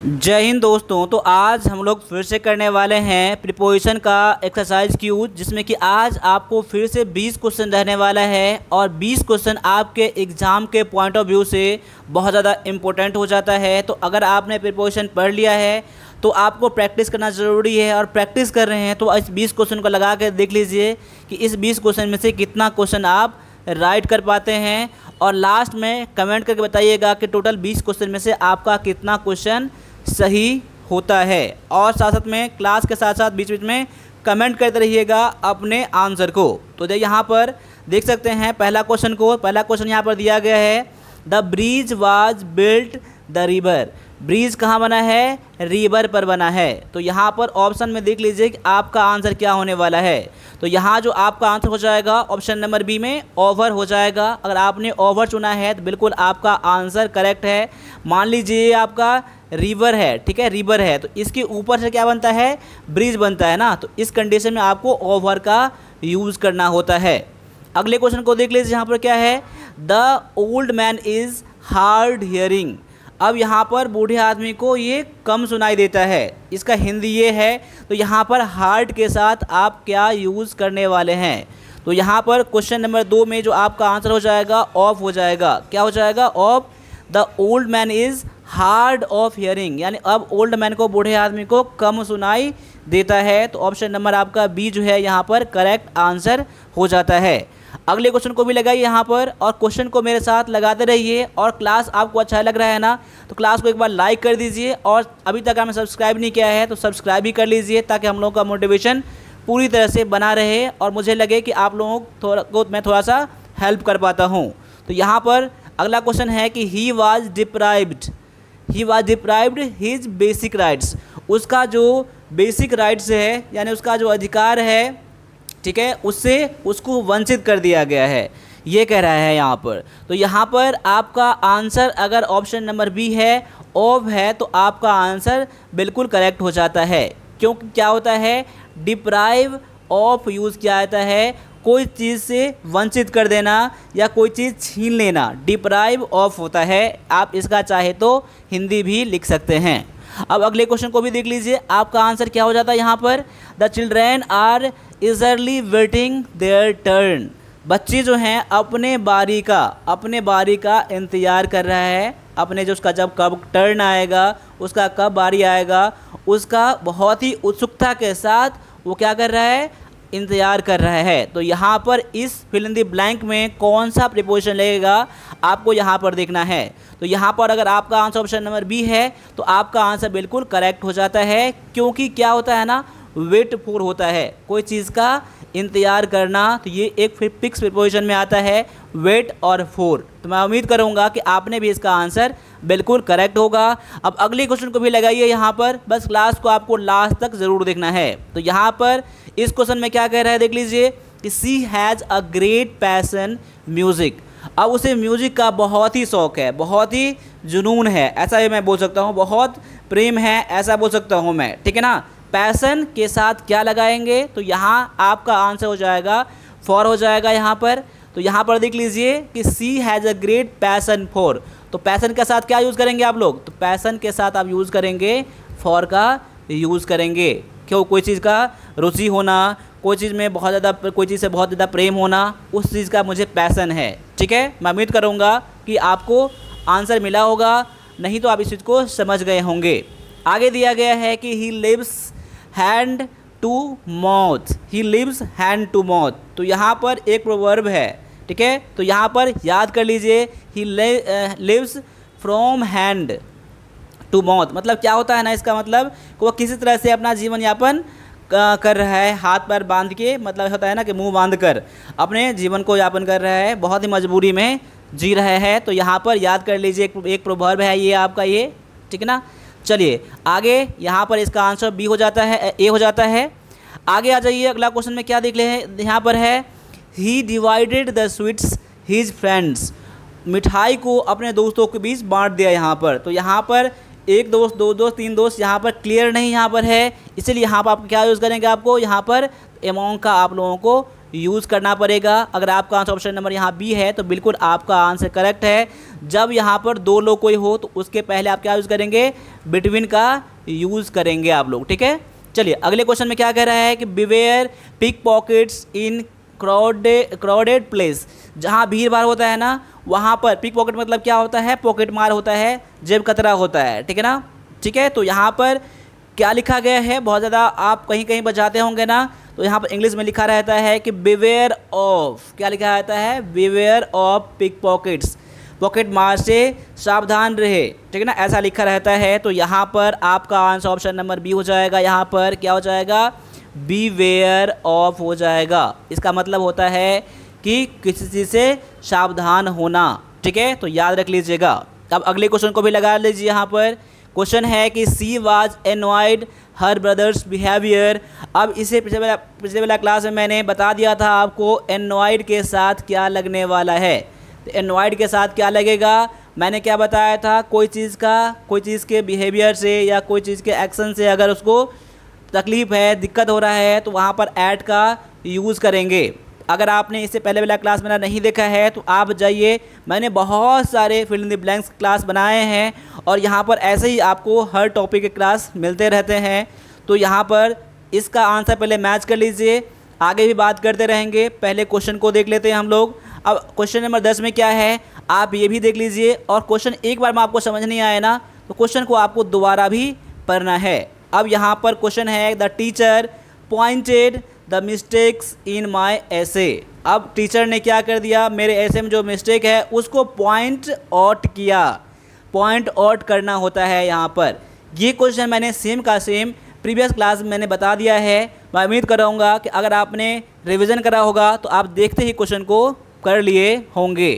जय हिंद दोस्तों। तो आज हम लोग फिर से करने वाले हैं प्रीपोजिशन का एक्सरसाइज क्यूज, जिसमें कि आज आपको फिर से 20 क्वेश्चन रहने वाला है और 20 क्वेश्चन आपके एग्ज़ाम के पॉइंट ऑफ व्यू से बहुत ज़्यादा इम्पोर्टेंट हो जाता है। तो अगर आपने प्रीपोजिशन पढ़ लिया है तो आपको प्रैक्टिस करना ज़रूरी है, और प्रैक्टिस कर रहे हैं तो इस 20 क्वेश्चन को लगा कर देख लीजिए कि इस 20 क्वेश्चन में से कितना क्वेश्चन आप राइट कर पाते हैं, और लास्ट में कमेंट करके बताइएगा कि टोटल 20 क्वेश्चन में से आपका कितना क्वेश्चन सही होता है। और साथ साथ में क्लास के साथ साथ बीच बीच में कमेंट करते रहिएगा अपने आंसर को। तो यहाँ पर देख सकते हैं पहला क्वेश्चन यहाँ पर दिया गया है, the bridge was built the river. Bridge कहाँ बना है? रिवर पर बना है। तो यहाँ पर ऑप्शन में देख लीजिए कि आपका आंसर क्या होने वाला है। तो यहाँ जो आपका आंसर हो जाएगा ऑप्शन नंबर बी में ओवर हो जाएगा। अगर आपने ओवर चुना है तो बिल्कुल आपका आंसर करेक्ट है। मान लीजिए आपका रिवर है, ठीक है, रिवर है, तो इसके ऊपर से क्या बनता है? ब्रिज बनता है ना। तो इस कंडीशन में आपको ओवर का यूज़ करना होता है। अगले क्वेश्चन को देख लीजिए, यहाँ पर क्या है, the old man is hard hearing. अब यहाँ पर बूढ़े आदमी को ये कम सुनाई देता है, इसका हिंदी ये है। तो यहाँ पर हार्ड के साथ आप क्या यूज़ करने वाले हैं? तो यहाँ पर क्वेश्चन नंबर 2 में जो आपका आंसर हो जाएगा ऑफ हो जाएगा। क्या हो जाएगा? Of. The old man is hard of hearing, यानी अब ओल्ड मैन को, बूढ़े आदमी को कम सुनाई देता है। तो ऑप्शन नंबर आपका बी जो है यहाँ पर करेक्ट आंसर हो जाता है। अगले क्वेश्चन को भी लगाइए यहाँ पर, और क्वेश्चन को मेरे साथ लगाते रहिए। और क्लास आपको अच्छा लग रहा है ना, तो क्लास को एक बार लाइक कर दीजिए, और अभी तक आपने सब्सक्राइब नहीं किया है तो सब्सक्राइब भी कर लीजिए, ताकि हम लोगों का मोटिवेशन पूरी तरह से बना रहे और मुझे लगे कि आप लोगों को मैं थोड़ा सा हेल्प कर पाता हूँ। तो यहाँ पर अगला क्वेश्चन है कि he was deprived his basic rights. उसका जो बेसिक राइट्स है, यानी उसका जो अधिकार है, ठीक है, उससे उसको वंचित कर दिया गया है, ये कह रहा है यहाँ पर। तो यहाँ पर आपका आंसर अगर ऑप्शन नंबर बी है, ऑफ है, तो आपका आंसर बिल्कुल करेक्ट हो जाता है। क्योंकि क्या होता है? डिप्राइव ऑफ यूज़ किया जाता है कोई चीज़ से वंचित कर देना या कोई चीज़ छीन लेना, डिप्राइव ऑफ होता है। आप इसका चाहे तो हिंदी भी लिख सकते हैं। अब अगले क्वेश्चन को भी देख लीजिए, आपका आंसर क्या हो जाता है यहाँ पर, the children are eagerly waiting their turn. बच्चे जो हैं अपने बारी का इंतज़ार कर रहा है, अपने जो उसका जब कब टर्न आएगा, उसका कब बारी आएगा, उसका बहुत ही उत्सुकता के साथ वो क्या कर रहा है? इंतज़ार कर रहा है। तो यहाँ पर इस फिल इन द ब्लैंक में कौन सा प्रीपोजिशन लगेगा आपको यहाँ पर देखना है। तो यहाँ पर अगर आपका आंसर ऑप्शन नंबर बी है तो आपका आंसर बिल्कुल करेक्ट हो जाता है। क्योंकि क्या होता है ना, वेट फॉर होता है, कोई चीज़ का इंतज़ार करना, तो ये एक फिक्स प्रीपोजिशन में आता है, वेट और फॉर। तो मैं उम्मीद करूँगा कि आपने भी इसका आंसर बिल्कुल करेक्ट होगा। अब अगले क्वेश्चन को भी लगाइए यहाँ पर, बस क्लास को आपको लास्ट तक ज़रूर देखना है। तो यहाँ पर इस क्वेश्चन में क्या कह रहा है, देख लीजिए कि she has a great passion music. अब उसे म्यूज़िक का बहुत ही शौक़ है, बहुत ही जुनून है, ऐसा ही मैं बोल सकता हूँ, बहुत प्रेम है, ऐसा बोल सकता हूँ मैं, ठीक है ना। पैसन के साथ क्या लगाएंगे? तो यहाँ आपका आंसर हो जाएगा फॉर हो जाएगा यहाँ पर। तो यहाँ पर देख लीजिए कि she has a great passion for. तो पैसन के साथ क्या यूज़ करेंगे आप लोग? तो पैसन के साथ आप यूज़ करेंगे फॉर का यूज़ करेंगे। क्यों? कोई चीज़ का रुचि होना, कोई चीज़ में बहुत ज़्यादा, कोई चीज़ से बहुत ज़्यादा प्रेम होना, उस चीज़ का मुझे पैसन है, ठीक है। मैं उम्मीद करूँगा कि आपको आंसर मिला होगा, नहीं तो आप इस चीज़ को समझ गए होंगे। आगे दिया गया है कि he lives hand to mouth, he lives hand to mouth. तो यहाँ पर एक प्रोवर्ब है, ठीक है। तो यहाँ पर याद कर लीजिए, he lives from hand to mouth. मतलब क्या होता है ना, इसका मतलब कि वो किसी तरह से अपना जीवन यापन कर रहा है, हाथ पैर बांध के, मतलब होता है ना कि मुंह बांध कर अपने जीवन को यापन कर रहा है, बहुत ही मजबूरी में जी रहा है। तो यहाँ पर याद कर लीजिए एक प्रोवर्ब है ये आपका, ये, ठीक है ना। चलिए आगे, यहाँ पर इसका आंसर बी हो जाता है, ए हो जाता है। आगे आ जाइए, अगला क्वेश्चन में क्या देख ले हैं, यहाँ पर है he divided the sweets his friends. मिठाई को अपने दोस्तों के बीच बांट दिया यहाँ पर। तो यहाँ पर एक दोस्त, दो दोस्त, तीन दोस्त, यहाँ पर क्लियर नहीं यहाँ पर है, इसलिए यहाँ पर आप क्या यूज़ करेंगे, आपको यहाँ पर अमाउंट का आप लोगों को यूज़ करना पड़ेगा। अगर आपका आंसर ऑप्शन नंबर यहाँ बी है तो बिल्कुल आपका आंसर करेक्ट है। जब यहाँ पर दो लोग कोई हो तो उसके पहले आप क्या यूज़ करेंगे, बिटवीन का यूज़ करेंगे आप लोग, ठीक है। चलिए अगले क्वेश्चन में क्या कह रहा है कि beware pick pockets in crowded place. जहाँ भीड़ भाड़ होता है ना वहाँ पर, पिक पॉकेट मतलब क्या होता है, पॉकेट मार होता है, जेब कतरा होता है, ठीक है ना। ठीक है, तो यहाँ पर क्या लिखा गया है, बहुत ज़्यादा आप कहीं कहीं बजाते होंगे ना, तो यहाँ पर इंग्लिश में लिखा रहता है कि बिवेयर ऑफ, क्या लिखा रहता है, beware of pick pockets, pocket मार से सावधान रहे, ठीक है ना, ऐसा लिखा रहता है। तो यहाँ पर आपका आंसर ऑप्शन नंबर बी हो जाएगा। यहाँ पर क्या हो जाएगा, बीवेयर ऑफ हो जाएगा। इसका मतलब होता है कि किसी चीज़ से सावधान होना, ठीक है, तो याद रख लीजिएगा। अब अगले क्वेश्चन को भी लगा लीजिए। यहाँ पर क्वेश्चन है कि she was annoyed her brothers behaviour. अब इसे पिछले वाला क्लास में मैंने बता दिया था आपको एनॉयड के साथ क्या लगने वाला है। तो एनॉयड के साथ क्या लगेगा, मैंने क्या बताया था, कोई चीज़ के बिहेवियर से या कोई चीज़ के एक्शन से अगर उसको तकलीफ़ है, दिक्कत हो रहा है, तो वहाँ पर ऐड का यूज़ करेंगे। अगर आपने इससे पहले वाला क्लास मेरा नहीं देखा है तो आप जाइए, मैंने बहुत सारे fill in the blanks class बनाए हैं और यहाँ पर ऐसे ही आपको हर टॉपिक के क्लास मिलते रहते हैं। तो यहाँ पर इसका आंसर पहले मैच कर लीजिए, आगे भी बात करते रहेंगे। पहले क्वेश्चन को देख लेते हैं हम लोग। अब क्वेश्चन नंबर 10 में क्या है आप ये भी देख लीजिए, और क्वेश्चन एक बार में आपको समझ नहीं आए ना तो क्वेश्चन को आपको दोबारा भी पढ़ना है। अब यहाँ पर क्वेश्चन है the teacher pointed the mistakes in my essay. अब टीचर ने क्या कर दिया, मेरे ऐसे में जो मिस्टेक है उसको पॉइंट आउट किया। पॉइंट आउट करना होता है यहाँ पर। ये क्वेश्चन मैंने सेम का सेम प्रीवियस क्लास में मैंने बता दिया है। मैं उम्मीद कर रहा हूँ कि अगर आपने रिवीजन करा होगा तो आप देखते ही क्वेश्चन को कर लिए होंगे।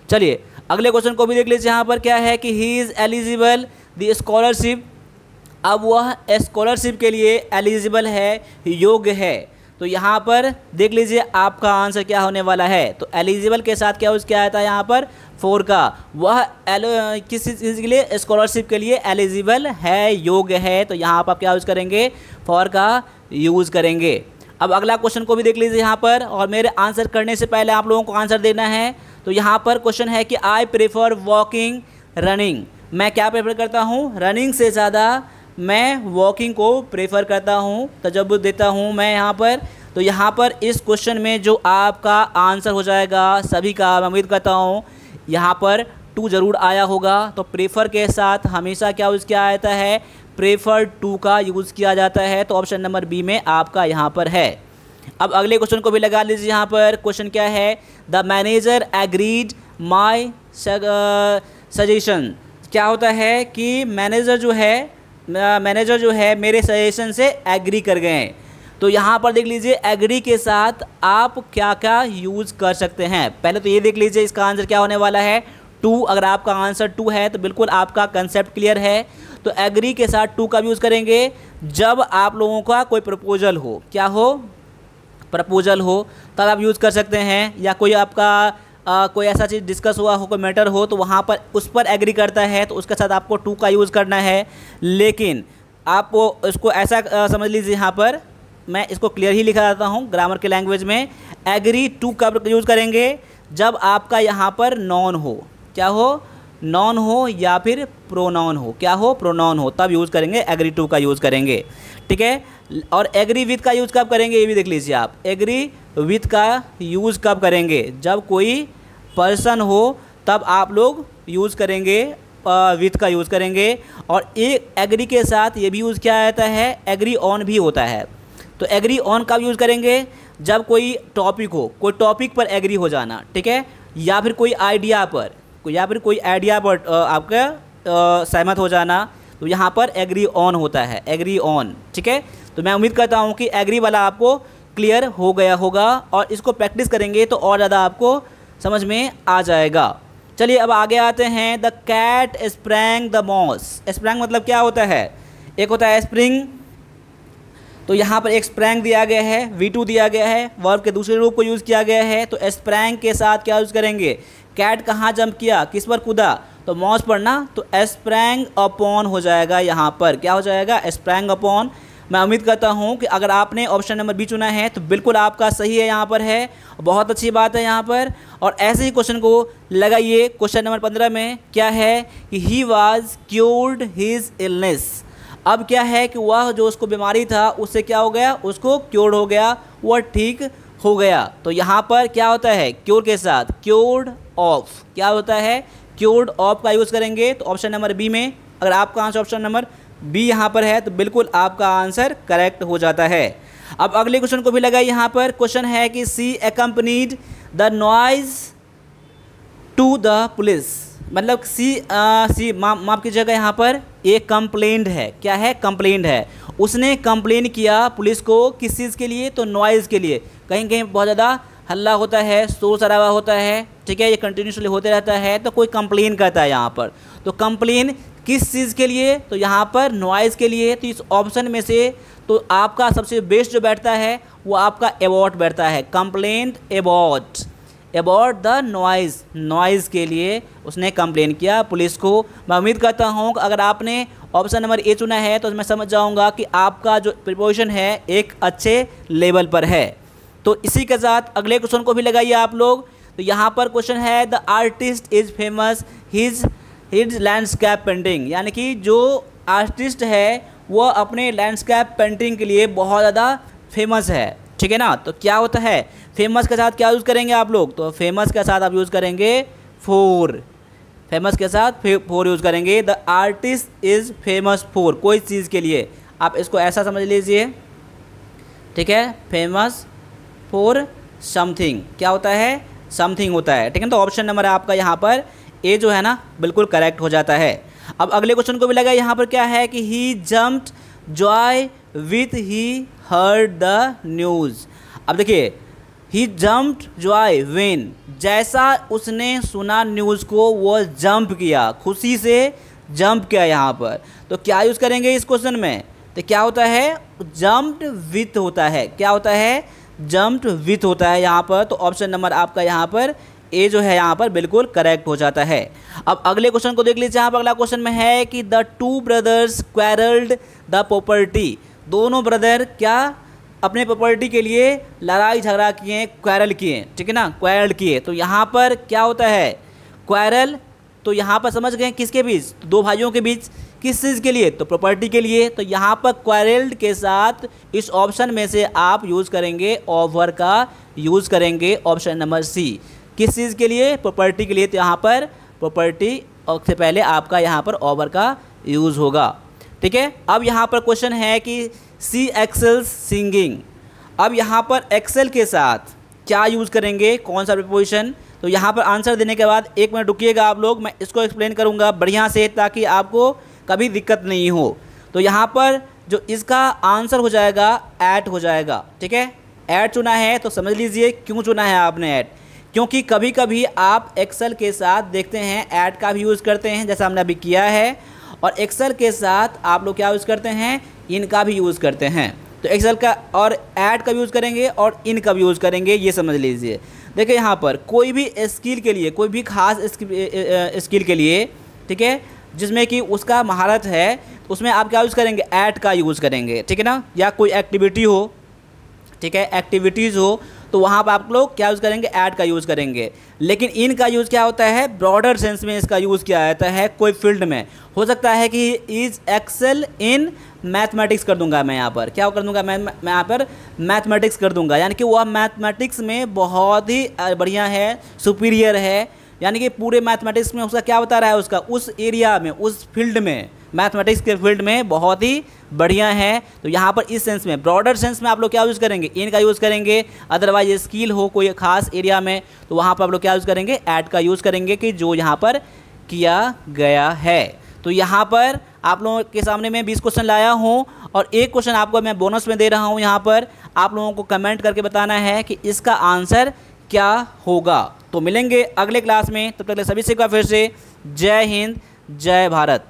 चलिए अगले क्वेश्चन को भी देख लीजिए। यहाँ पर क्या है कि he is eligible the scholarship. अब वह स्कॉलरशिप के लिए एलिजिबल है, योग्य है। तो यहाँ पर देख लीजिए आपका आंसर क्या होने वाला है। तो एलिजिबल के साथ क्या यूज़ किया जाता है यहाँ पर, फोर का। वह किस चीज़ के लिए, स्कॉलरशिप के लिए एलिजिबल है, योग्य है। तो यहाँ पर आप क्या यूज़ करेंगे, फॉर का यूज़ करेंगे। अब अगला क्वेश्चन को भी देख लीजिए यहाँ पर, और मेरे आंसर करने से पहले आप लोगों को आंसर देना है। तो यहाँ पर क्वेश्चन है कि आई प्रेफर वॉकिंग रनिंग। मैं क्या प्रेफर करता हूँ, रनिंग से ज़्यादा मैं वॉकिंग को प्रेफर करता हूँ, तजव्वुज़ देता हूँ मैं यहाँ पर। तो यहाँ पर इस क्वेश्चन में जो आपका आंसर हो जाएगा सभी का, मैं उम्मीद करता हूँ यहाँ पर 2 ज़रूर आया होगा। तो प्रेफर के साथ हमेशा क्या यूज़ किया जाता है, प्रेफर टू का यूज़ किया जाता है। तो ऑप्शन नंबर बी में आपका यहाँ पर है। अब अगले क्वेश्चन को भी लगा लीजिए। यहाँ पर क्वेश्चन क्या है, the manager agreed my suggestion. क्या होता है कि मैनेजर जो है मेरे सजेशन से एग्री कर गए हैं। तो यहाँ पर देख लीजिए एग्री के साथ आप क्या क्या यूज़ कर सकते हैं। पहले तो ये देख लीजिए इसका आंसर क्या होने वाला है, 2। अगर आपका आंसर 2 है तो बिल्कुल आपका कंसेप्ट क्लियर है। तो एग्री के साथ 2 का यूज़ करेंगे जब आप लोगों का कोई प्रपोजल हो, क्या हो, प्रपोजल हो, तब आप यूज़ कर सकते हैं। या कोई आपका कोई ऐसा चीज़ डिस्कस हुआ हो, कोई मैटर हो, तो वहाँ पर उस पर एग्री करता है तो उसके साथ आपको 2 का यूज़ करना है। लेकिन आप इसको ऐसा समझ लीजिए, यहाँ पर मैं इसको क्लियर ही लिखा जाता हूँ ग्रामर के लैंग्वेज में। एग्री 2 कब यूज़ करेंगे, जब आपका यहाँ पर नॉन हो, क्या हो, नॉन हो या फिर प्रोनाउन हो, क्या हो, प्रोनाउन हो, तब यूज़ करेंगे, एग्री 2 का यूज़ करेंगे, ठीक है। और एग्री विथ का यूज़ कब करेंगे ये भी देख लीजिए आप। एग्री विथ का यूज़ कब करेंगे, जब कोई पर्सन हो तब आप लोग यूज़ करेंगे, विथ का यूज़ करेंगे। और एक एग्री के साथ ये भी यूज़ किया जाता है, एग्री ऑन भी होता है। तो एग्री ऑन कब यूज़ करेंगे, जब कोई टॉपिक हो, कोई टॉपिक पर एग्री हो जाना, ठीक है, या फिर कोई आइडिया पर, आपका सहमत हो जाना, तो यहाँ पर एग्री ऑन होता है, एग्री ऑन, ठीक है। तो मैं उम्मीद करता हूँ कि एग्री वाला आपको क्लियर हो गया होगा, और इसको प्रैक्टिस करेंगे तो और ज़्यादा आपको समझ में आ जाएगा। चलिए अब आगे आते हैं। The cat sprang the moss. Sprang मतलब क्या होता है, एक होता है स्प्रिंग, तो यहाँ पर एक स्प्रैंग दिया गया है, V2 दिया गया है, वर्ब के दूसरे रूप को यूज़ किया गया है। तो स्प्रैंग के साथ क्या यूज़ करेंगे, कैट कहाँ जंप किया, किस पर कूदा, तो मॉस पर ना, तो स्प्रैंग अपॉन हो जाएगा। यहाँ पर क्या हो जाएगा, स्प्रैंग अपॉन। मैं उम्मीद करता हूँ कि अगर आपने ऑप्शन नंबर बी चुना है तो बिल्कुल आपका सही है, यहाँ पर है, बहुत अच्छी बात है यहाँ पर। और ऐसे ही क्वेश्चन को लगाइए क्वेश्चन नंबर 15 में, क्या है कि he was cured his illness. अब क्या है कि वह जो उसको बीमारी था उससे क्या हो गया, उसको क्योर्ड हो गया, वह ठीक हो गया। तो यहाँ पर क्या होता है क्योर के साथ क्योर्ड ऑफ, क्या होता है क्योर्ड ऑफ का यूज़ करेंगे। तो ऑप्शन नंबर बी में अगर आपका आंसर ऑप्शन नंबर बी यहाँ पर है तो बिल्कुल आपका आंसर करेक्ट हो जाता है। अब अगले क्वेश्चन को भी लगाइए। यहाँ पर क्वेश्चन है कि she accompanied the noise to the police, मतलब सी माफ कीजिएगा, यहाँ पर एक कंप्लेंट है, क्या है कंप्लेंट है, उसने कंप्लेन किया पुलिस को किस चीज़ के लिए, तो नॉइज़ के लिए। कहीं कहीं बहुत ज़्यादा हल्ला होता है, शोर शराबा होता है, ठीक है, ये कंटिन्यूसली होते रहता है, तो कोई कंप्लेन करता है यहाँ पर। तो कंप्लेन किस चीज़ के लिए, तो यहाँ पर नॉइज़ के लिए। तो इस ऑप्शन में से तो आपका सबसे बेस्ट जो बैठता है वो आपका अबाउट बैठता है, कंप्लेंट अबाउट द नॉइज़ के लिए उसने कंप्लेन किया पुलिस को। मैं उम्मीद करता हूँ कि अगर आपने ऑप्शन नंबर ए चुना है तो मैं समझ जाऊँगा कि आपका जो प्रिपरेशन है एक अच्छे लेवल पर है। तो इसी के साथ अगले क्वेश्चन को भी लगाइए आप लोग। तो यहाँ पर क्वेश्चन है the artist is famous his landscape painting, यानी कि जो आर्टिस्ट है वो अपने लैंडस्केप पेंटिंग के लिए बहुत ज़्यादा फेमस है, ठीक है ना। तो क्या होता है फेमस के साथ क्या यूज़ करेंगे आप लोग, तो फेमस के साथ आप यूज़ करेंगे फॉर, फेमस के साथ फॉर यूज़ करेंगे। The artist is famous for कोई चीज़ के लिए, आप इसको ऐसा समझ लीजिए, ठीक है, फेमस फॉर समथिंग, क्या होता है समथिंग होता है, ठीक है। तो ऑप्शन नंबर आपका यहाँ पर ए जो है ना बिल्कुल करेक्ट हो जाता है। अब अगले क्वेश्चन को भी लगा, यहाँ पर क्या है कि he jumped joy with he heard the news. अब देखिए ही जम्प्ड जॉय व्हेन, जैसा उसने सुना न्यूज़ को वो जंप किया, खुशी से जंप किया यहाँ पर। तो क्या यूज़ करेंगे इस क्वेश्चन में, तो क्या होता है जम्प्ड विथ होता है, क्या होता है जम्प्ड विथ होता है यहाँ पर। तो ऑप्शन नंबर आपका यहाँ पर ए जो है यहाँ पर बिल्कुल करेक्ट हो जाता है। अब अगले क्वेश्चन को देख लीजिए। यहाँ पर अगला क्वेश्चन में है कि the two brothers quarrelled the property, दोनों ब्रदर क्या अपने प्रॉपर्टी के लिए लड़ाई झगड़ा किए, क्वेरल किए, ठीक है ना, क्वेरल किए। तो यहाँ पर क्या होता है क्वेरल, तो यहाँ पर समझ गए किसके बीच, तो दो भाइयों के बीच, किस चीज़ के लिए, तो प्रॉपर्टी के लिए। तो यहाँ पर क्वेरल्ड के साथ इस ऑप्शन में से आप यूज़ करेंगे ओवर का यूज़ करेंगे, ऑप्शन नंबर सी, किस चीज़ के लिए, प्रॉपर्टी के लिए। तो यहाँ पर प्रॉपर्टी से पहले आपका यहाँ पर ओवर का यूज़ होगा, ठीक है। अब यहाँ पर क्वेश्चन है कि सी एक्सेल्स सिंगिंग, अब यहाँ पर एक्सेल के साथ क्या यूज़ करेंगे, कौन सा प्रीपोजिशन। तो यहाँ पर आंसर देने के बाद एक मिनट रुकिएगा आप लोग, मैं इसको एक्सप्लेन करूँगा बढ़िया से ताकि आपको कभी दिक्कत नहीं हो। तो यहाँ पर जो इसका आंसर हो जाएगा ऐट हो जाएगा, ठीक है। ऐट चुना है तो समझ लीजिए क्यों चुना है आपने ऐट, क्योंकि कभी कभी आप एक्सेल के साथ देखते हैं ऐट का भी यूज़ करते हैं, जैसा हमने अभी किया है, और एक्सेल के साथ आप लोग क्या यूज़ करते हैं, इनका भी यूज़ करते हैं। तो एक्सेल का और ऐट का भी यूज़ करेंगे और इन का भी यूज़ करेंगे, ये समझ लीजिए। देखिए यहाँ पर कोई भी स्किल के लिए, कोई भी खास स्किल के लिए, ठीक है, जिसमें कि उसका महारत है, उसमें आप क्या यूज़ करेंगे, ऐट का यूज़ करेंगे, ठीक है ना। या कोई एक्टिविटी हो, ठीक है, एक्टिविटीज़ हो, तो वहाँ पर आप लोग क्या यूज़ करेंगे, ऐट का यूज़ करेंगे। लेकिन इन का यूज़ क्या होता है, ब्रॉडर सेंस में इसका यूज़ किया जाता है। कोई फील्ड में हो सकता है कि इज़ एक्सेल इन मैथमेटिक्स कर दूंगा मैं यहाँ पर, क्या कर दूंगा मैं यहाँ पर मैथमेटिक्स कर दूंगा, यानी कि वह मैथमेटिक्स में बहुत ही बढ़िया है, सुपीरियर है, यानी कि पूरे मैथमेटिक्स में उसका क्या बता रहा है, उसका उस एरिया में, उस फील्ड में, मैथमेटिक्स के फील्ड में बहुत ही बढ़िया है। तो यहाँ पर इस सेंस में, ब्रॉडर सेंस में आप लोग क्या यूज़ करेंगे, इन का यूज़ करेंगे। अदरवाइज स्किल हो कोई खास एरिया में तो वहाँ पर आप लोग क्या यूज़ करेंगे, ऐट का यूज़ करेंगे, कि जो यहाँ पर किया गया है। तो यहाँ पर आप लोगों के सामने मैं 20 क्वेश्चन लाया हूँ और एक क्वेश्चन आपको मैं बोनस में दे रहा हूँ। यहाँ पर आप लोगों को कमेंट करके बताना है कि इसका आंसर क्या होगा। तो मिलेंगे अगले क्लास में, तब तक सभी से फिर से जय हिंद, जय भारत।